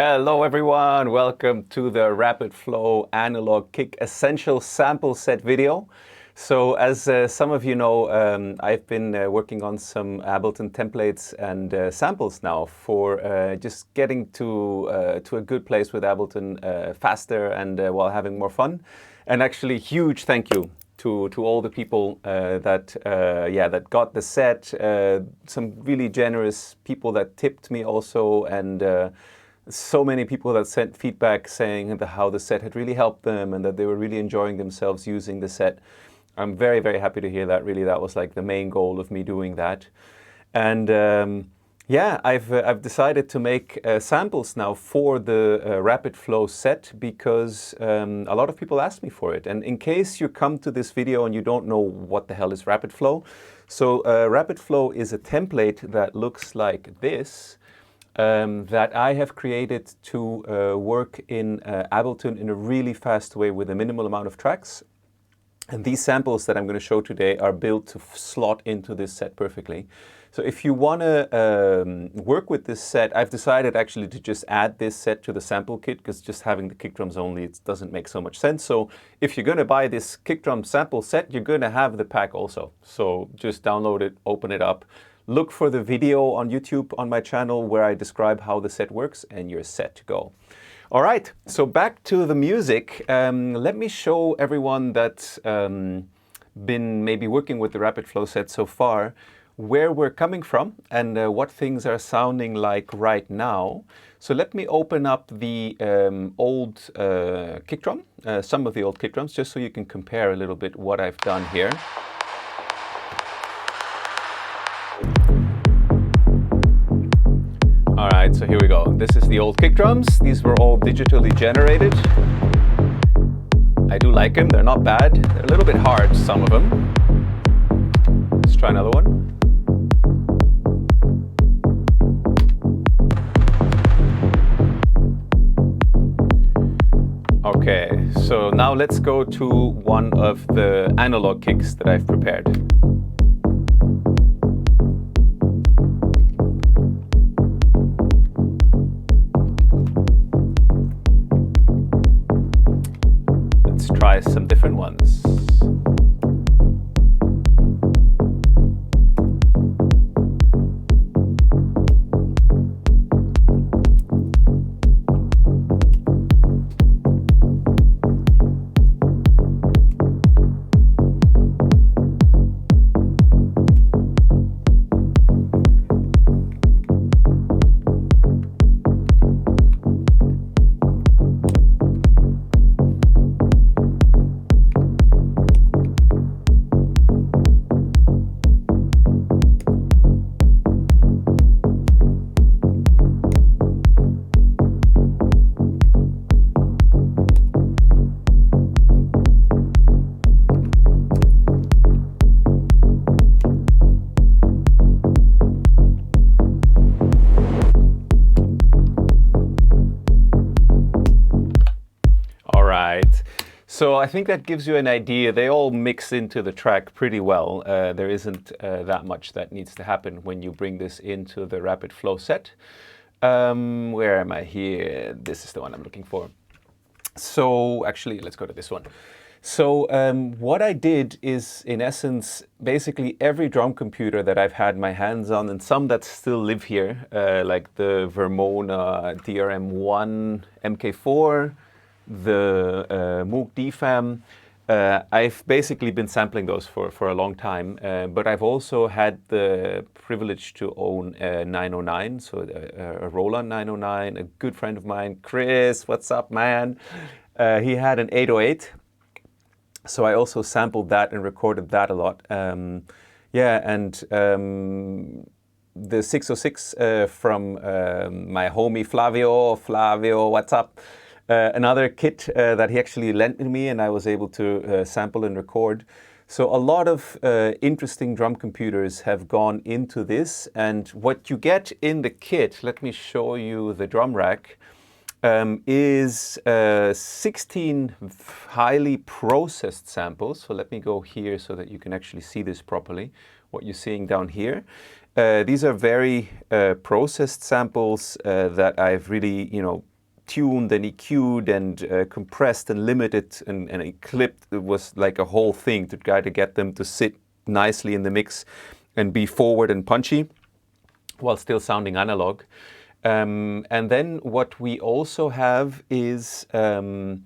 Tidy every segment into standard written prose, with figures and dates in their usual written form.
Hello everyone, welcome to the Rapid Flow Analog Kick Essential Sample Set video. So as some of you know, I've been working on some Ableton templates and samples now for just getting to a good place with Ableton faster and while having more fun. And actually huge thank you to all the people that got the set, some really generous people that tipped me also, and so many people that sent feedback saying how the set had really helped them and that they were really enjoying themselves using the set. I'm very, very happy to hear that. Really, that was like the main goal of me doing that. And yeah, I've decided to make samples now for the Rapid Flow set because a lot of people ask me for it. And in case you come to this video and you don't know what the hell is Rapid Flow, so Rapid Flow is a template that looks like this. That I have created to work in Ableton in a really fast way with a minimal amount of tracks. And these samples that I'm going to show today are built to slot into this set perfectly. So if you want to work with this set, I've decided actually to just add this set to the sample kit because just having the kick drums only, it doesn't make so much sense. So if you're going to buy this kick drum sample set, you're going to have the pack also. So just download it, open it up. Look for the video on YouTube on my channel where I describe how the set works and you're set to go. All right, so back to the music. Let me show everyone that's been maybe working with the Rapid Flow set so far where we're coming from and what things are sounding like right now. So let me open up the old kick drum, some of the old kick drums, just so you can compare a little bit what I've done here. All right, so here we go. This is the old kick drums. These were all digitally generated. I do like them. They're not bad. They're a little bit hard, some of them. Let's try another one. Okay, so now let's go to one of the analog kicks that I've prepared. Try some different ones. So I think that gives you an idea. They all mix into the track pretty well. There isn't that much that needs to happen when you bring this into the Rapid Flow set. Where am I here? This is the one I'm looking for. So actually, let's go to this one. So what I did is, in essence, basically every drum computer that I've had my hands on, and some that still live here, like the Vermona DRM-1 MKIV, the Moog DFAM. I've basically been sampling those for a long time, but I've also had the privilege to own a 909, so a Roland 909, a good friend of mine, Chris, what's up, man? He had an 808, so I also sampled that and recorded that a lot. Yeah, and the 606 from my homie Flavio, what's up? Another kit that he actually lent me and I was able to sample and record. So a lot of interesting drum computers have gone into this, and what you get in the kit, let me show you the drum rack, is 16 highly processed samples. So let me go here so that you can actually see this properly, what you're seeing down here. these are very processed samples that I've really, tuned and EQ'd and compressed and limited and clipped. It was like a whole thing to try to get them to sit nicely in the mix and be forward and punchy while still sounding analog. And then what we also have is the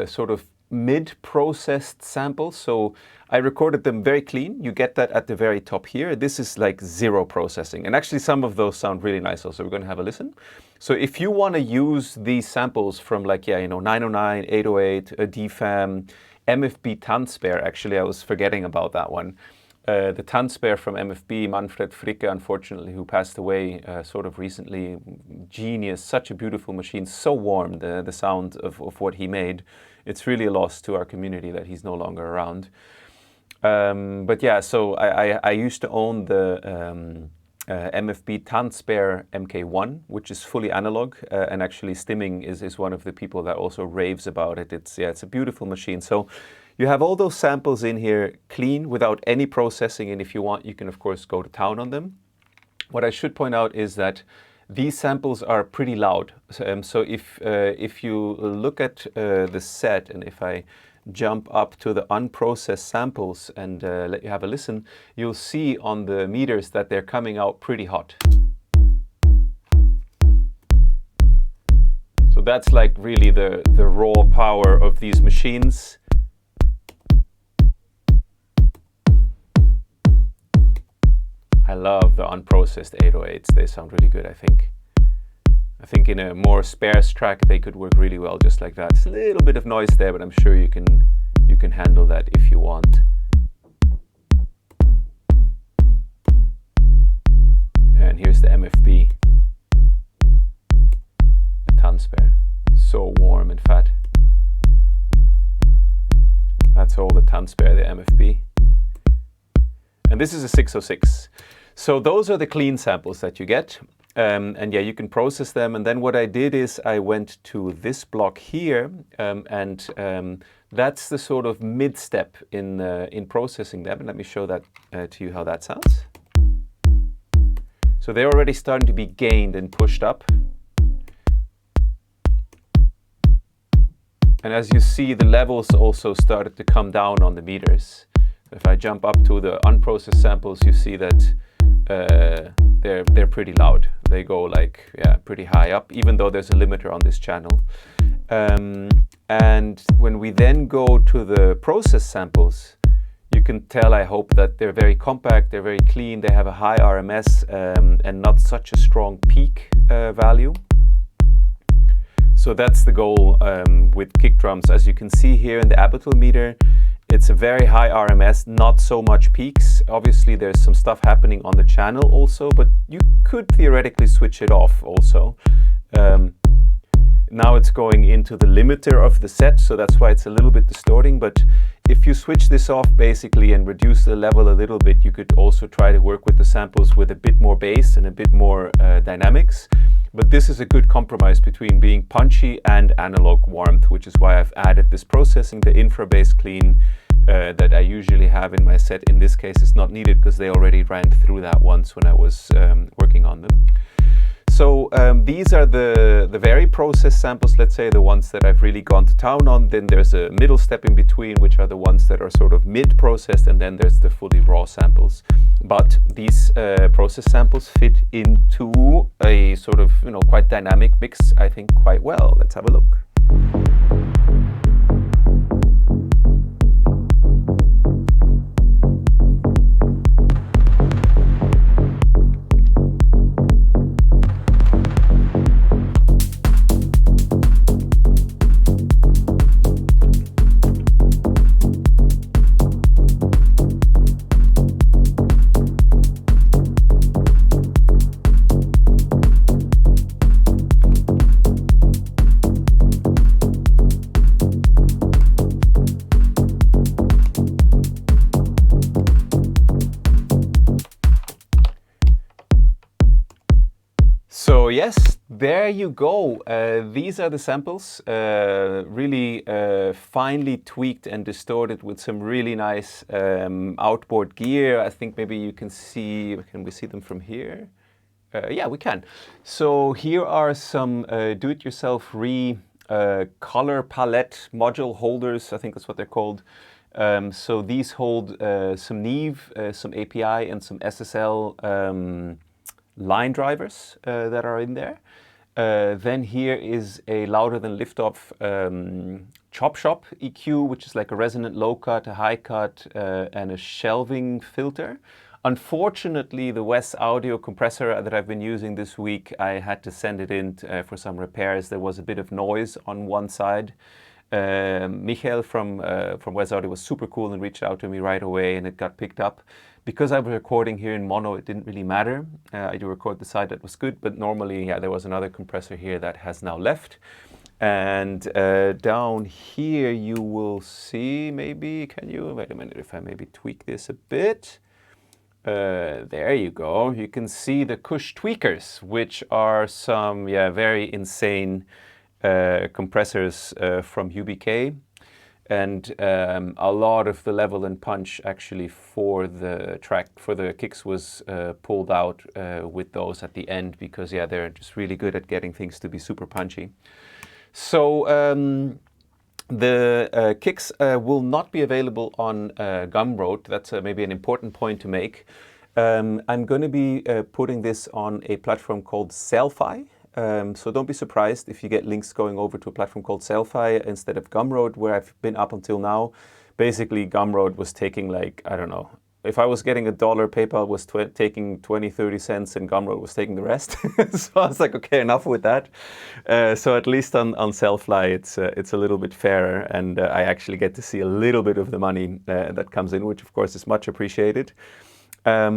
sort of mid-processed samples. So I recorded them very clean. You get that at the very top here. This is like zero processing. And actually some of those sound really nice also. We're going to have a listen. So if you want to use these samples from like, 909, 808, DFAM, MFB Tanzbär, actually I was forgetting about that one. The Tanzbär from MFB, Manfred Fricke, unfortunately, who passed away sort of recently. Genius, such a beautiful machine, so warm, the sound of what he made. It's really a loss to our community that he's no longer around. But yeah, so I used to own the MFB Tanzbär MKI, which is fully analog, and actually Stimming is one of the people that also raves about it. It's a beautiful machine. So you have all those samples in here clean without any processing, and if you want, you can of course go to town on them. What I should point out is that these samples are pretty loud. So if you look at the set, and if I jump up to the unprocessed samples and let you have a listen, you'll see on the meters that they're coming out pretty hot. So that's like really the raw power of these machines. I love the unprocessed 808s. They sound really good, I think. I think in a more sparse track they could work really well just like that. It's a little bit of noise there, but I'm sure you can handle that if you want. And here's the MFB, the Tanzbär. So warm and fat. That's all the Tanzbär, the MFB. And this is a 606. So those are the clean samples that you get. And yeah, you can process them. And then what I did is I went to this block here, and that's the sort of mid-step in processing them. And let me show that to you how that sounds. So they're already starting to be gained and pushed up. And as you see, the levels also started to come down on the meters. If I jump up to the unprocessed samples, you see that they're pretty loud. They go like, pretty high up, even though there's a limiter on this channel. And when we then go to the processed samples, you can tell, I hope, that they're very compact, they're very clean, they have a high RMS and not such a strong peak value. So that's the goal with kick drums. As you can see here in the Ableton meter, it's a very high RMS, not so much peaks. Obviously there's some stuff happening on the channel also, but you could theoretically switch it off also. Now it's going into the limiter of the set, so that's why it's a little bit distorting. But if you switch this off basically and reduce the level a little bit, you could also try to work with the samples with a bit more bass and a bit more dynamics. But this is a good compromise between being punchy and analog warmth, which is why I've added this processing, the infra bass clean that I usually have in my set. In this case, it's not needed because they already ran through that once when I was working on them. So these are the very processed samples, let's say the ones that I've really gone to town on. Then there's a middle step in between, which are the ones that are sort of mid-processed, and then there's the fully raw samples. But these processed samples fit into a sort of quite dynamic mix, I think, quite well. Let's have a look. So yes, there you go. These are the samples, really finely tweaked and distorted with some really nice outboard gear. I think maybe you can see, can we see them from here? Yeah, we can. So here are some do-it-yourself Rhea color palette module holders, I think that's what they're called. So these hold some NEVE, some API and some SSL line drivers that are in there. Then here is a louder than Liftoff chop shop EQ, which is like a resonant low cut, a high cut, and a shelving filter. Unfortunately, the Wes Audio compressor that I've been using this week, I had to send it in for some repairs. There was a bit of noise on one side. Michael from Wes Audio was super cool and reached out to me right away, and it got picked up. Because I was recording here in mono, it didn't really matter. I do record the side that was good, but normally, yeah, there was another compressor here that has now left. And down here you will see, maybe, can you, wait a minute, if I maybe tweak this a bit. There you go. You can see the Kush tweakers, which are some, yeah, very insane compressors from UBK. And a lot of the level and punch actually for the track, for the kicks was pulled out with those at the end because, yeah, they're just really good at getting things to be super punchy. So the kicks will not be available on Gumroad. That's maybe an important point to make. I'm going to be putting this on a platform called Selfie. So don't be surprised if you get links going over to a platform called Selfie instead of Gumroad, where I've been up until now. Basically, Gumroad was taking like, I don't know, if I was getting $1, PayPal was taking 20, 30 cents and Gumroad was taking the rest. So I was like, okay, enough with that. So at least on Selfie, it's a little bit fairer, and I actually get to see a little bit of the money that comes in, which of course is much appreciated. Yeah,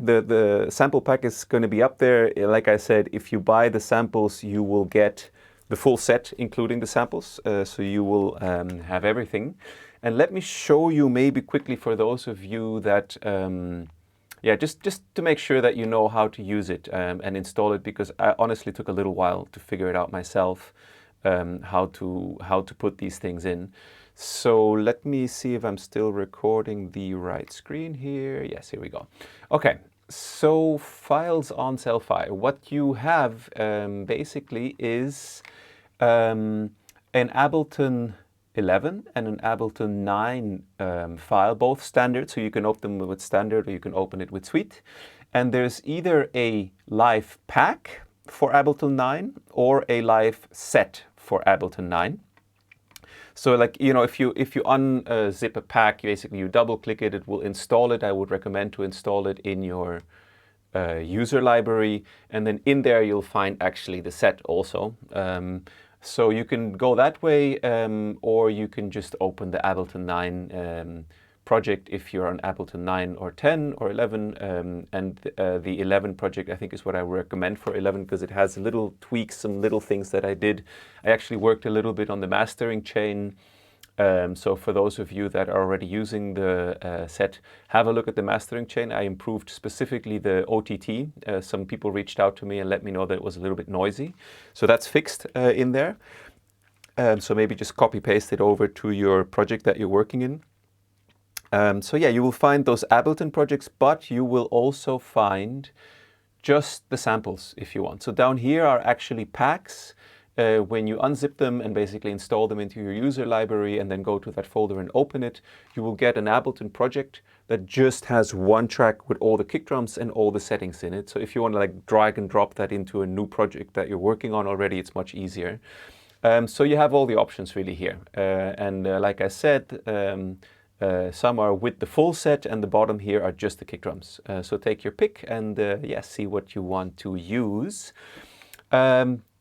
the sample pack is going to be up there. Like I said, if you buy the samples, you will get the full set, including the samples. So you will have everything. And let me show you maybe quickly for those of you that, yeah, just to make sure that you know how to use it and install it, because I honestly took a little while to figure it out myself, how to put these things in. So let me see if I'm still recording the right screen here. Yes, here we go. Okay, so files on Selfie. What you have basically is an Ableton 11 and an Ableton 9 file, both standard, so you can open them with standard or you can open it with Suite. And there's either a live pack for Ableton 9 or a live set for Ableton 9. So like, you know, if you unzip a pack, basically you double click it, it will install it. I would recommend to install it in your user library. And then in there, you'll find actually the set also. So you can go that way, or you can just open the Ableton 9 project if you're on Ableton 9 or 10 or 11. And the 11 project, I think, is what I recommend for 11 because it has little tweaks, some little things that I did. I actually worked a little bit on the mastering chain. So for those of you that are already using the set, have a look at the mastering chain. I improved specifically the OTT. Some people reached out to me and let me know that it was a little bit noisy. So that's fixed in there. So maybe just copy paste it over to your project that you're working in. So yeah, you will find those Ableton projects, but you will also find just the samples if you want. So down here are actually packs. When you unzip them and basically install them into your user library and then go to that folder and open it, you will get an Ableton project that just has one track with all the kick drums and all the settings in it. So if you want to like drag and drop that into a new project that you're working on already, it's much easier. So you have all the options really here. Like I said, some are with the full set and the bottom here are just the kick drums. So take your pick and yeah, see what you want to use.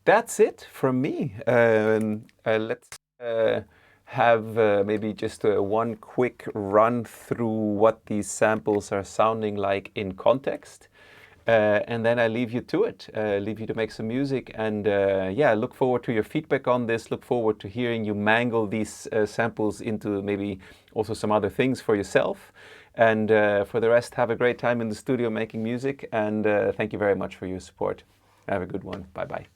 That's it from me. Let's have maybe just one quick run through what these samples are sounding like in context. And then I leave you to it, leave you to make some music. And yeah, look forward to your feedback on this. Look forward to hearing you mangle these samples into maybe also some other things for yourself. And for the rest, have a great time in the studio making music. And thank you very much for your support. Have a good one. Bye-bye.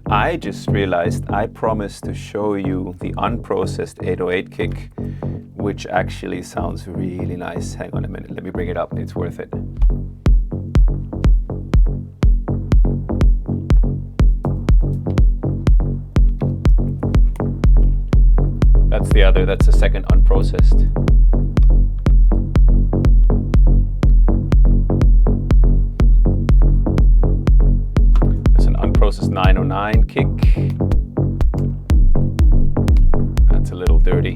I just realized I promised to show you the unprocessed 808 kick, which actually sounds really nice. Hang on a minute, let me bring it up, it's worth it. That's the other, that's the second unprocessed. Unprocessed 909 kick. That's a little dirty.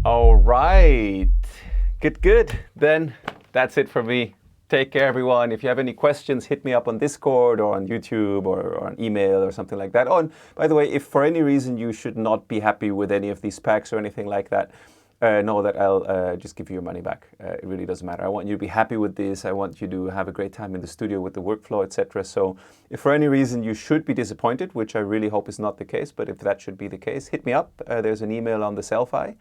All right, good. Then that's it for me. Take care, everyone. If you have any questions, hit me up on Discord or on YouTube or on email or something like that. Oh, and by the way, if for any reason you should not be happy with any of these packs or anything like that, know that I'll just give you your money back. It really doesn't matter. I want you to be happy with this. I want you to have a great time in the studio with the workflow, etc. So if for any reason you should be disappointed, which I really hope is not the case, but if that should be the case, hit me up. There's an email on the Selfie.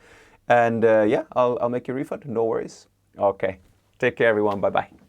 And yeah, I'll make you a refund. No worries. Okay. Take care, everyone. Bye-bye.